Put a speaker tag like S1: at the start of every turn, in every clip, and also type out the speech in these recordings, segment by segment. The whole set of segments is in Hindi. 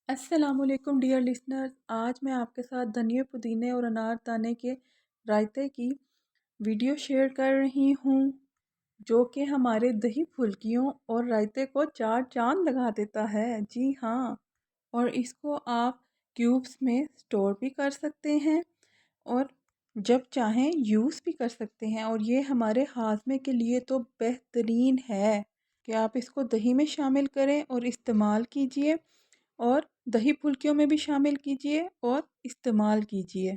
S1: अस्सलामुअलैकुम डियर लिसनर्स। आज मैं आपके साथ धनिया पुदीने और अनार दाने के रायते की वीडियो शेयर कर रही हूँ, जो कि हमारे दही फुल्कियों और रायते को चार चांद लगा देता है। जी हाँ, और इसको आप क्यूब्स में स्टोर भी कर सकते हैं और जब चाहें यूज़ भी कर सकते हैं। और ये हमारे हाजमे के लिए तो बेहतरीन है कि आप इसको दही में शामिल करें और इस्तेमाल कीजिए, और दही फुल्कियों में भी शामिल कीजिए और इस्तेमाल कीजिए।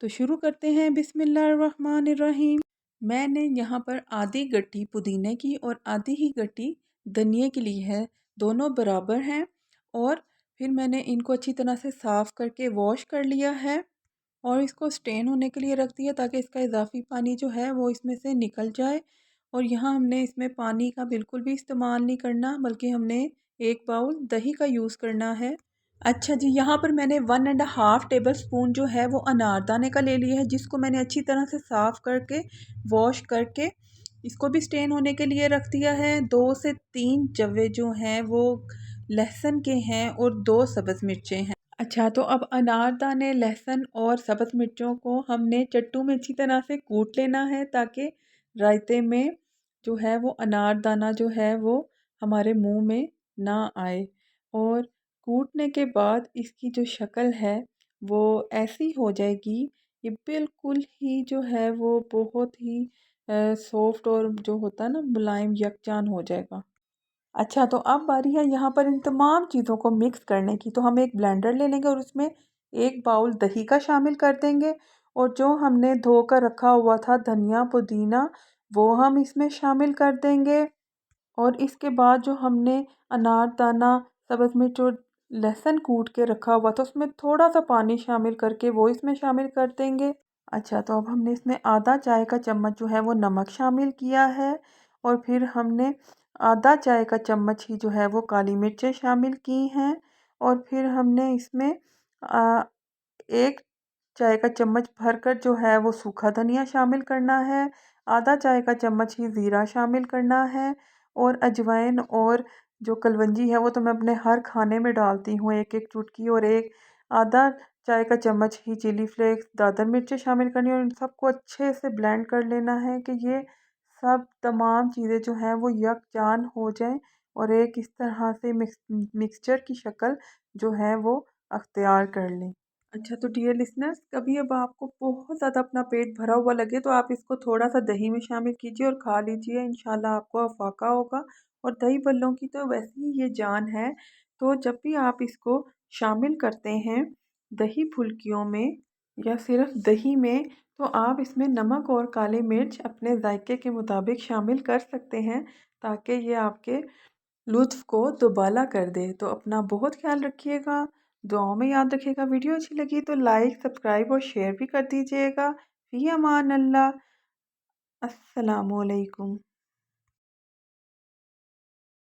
S1: तो शुरू करते हैं। बिस्मिल्लाहिर्रहमानिर्रहीम। मैंने यहाँ पर आधी गट्टी पुदीने की और आधी ही गट्टी धनिए की ली है, दोनों बराबर हैं। और फिर मैंने इनको अच्छी तरह से साफ़ करके वॉश कर लिया है और इसको स्टेन होने के लिए रख दिया, ताकि इसका इजाफ़ी पानी जो है वो इसमें से निकल जाए। और यहाँ हमने इसमें पानी का बिल्कुल भी इस्तेमाल नहीं करना, बल्कि हमने एक बाउल दही का यूज़ करना है। अच्छा जी, यहाँ पर मैंने 1.5 टेबल स्पून जो है वो अनारदाने का ले लिया है, जिसको मैंने अच्छी तरह से साफ़ करके वॉश करके इसको भी स्टेन होने के लिए रख दिया है। 2 से 3 जवे जो हैं वो लहसुन के हैं और 2 सब्ज़ मिर्चें हैं। अच्छा, तो अब अनारदाने, लहसुन और सब्ज़ मिर्चों को हमने चट्टू में अच्छी तरह से कूट लेना है, ताकि रायते में जो है वो अनारदाना जो है वो हमारे मुंह में ना आए। और कूटने के बाद इसकी जो शक्ल है वो ऐसी हो जाएगी, ये बिल्कुल ही जो है वो बहुत ही सॉफ्ट और जो होता है ना मुलायम यकजान हो जाएगा। अच्छा, तो अब बारी है यहाँ पर इन तमाम चीज़ों को मिक्स करने की। तो हम एक ब्लेंडर ले लेंगे और उसमें एक बाउल दही का शामिल कर देंगे, और जो हमने धो कर रखा हुआ था धनिया पुदीना वो हम इसमें शामिल कर देंगे। और इसके बाद जो हमने अनारदाना, सब्ज़ मिर्च और लहसुन कूट के रखा हुआ था उसमें थोड़ा सा पानी शामिल करके वो इसमें शामिल कर देंगे। अच्छा, तो अब हमने इसमें आधा चाय का चम्मच जो है वो नमक शामिल किया है, और फिर हमने आधा चाय का चम्मच ही जो है वो काली मिर्चें शामिल की हैं। और फिर हमने इसमें आ, 1 चाय का चम्मच भरकर जो है वो सूखा धनिया शामिल करना है। आधा चाय का चम्मच ही ज़ीरा शामिल करना है। और अजवाइन और जो कलवंजी है वो तो मैं अपने हर खाने में डालती हूँ, एक एक चुटकी। और एक आधा चाय का चम्मच ही चिली फ्लेक्स, दादर मिर्चें शामिल करनी है, और इन सबको अच्छे से ब्लेंड कर लेना है कि ये सब तमाम चीज़ें जो हैं वो यकजान हो जाएं और एक इस तरह से मिक्सचर की शक्ल जो है वो अख्तियार कर लें। अच्छा, तो डियर लिसनर्स, कभी अब आपको बहुत ज़्यादा अपना पेट भरा हुआ लगे तो आप इसको थोड़ा सा दही में शामिल कीजिए और खा लीजिए, इंशाल्लाह आपको अफाका होगा। और दही बल्लों की तो वैसे ही ये जान है। तो जब भी आप इसको शामिल करते हैं दही फुल्कियों में या सिर्फ दही में, तो आप इसमें नमक और काली मिर्च अपने जायके के मुताबिक शामिल कर सकते हैं, ताकि ये आपके लुत्फ़ को दुबाला कर दे। तो अपना बहुत ख्याल रखिएगा, दुआओं में याद रखिएगा। वीडियो अच्छी लगी तो लाइक, सब्सक्राइब और शेयर भी कर दीजिएगा। फ़ी अमान अल्लाह। अस्सलामुअलैकुम।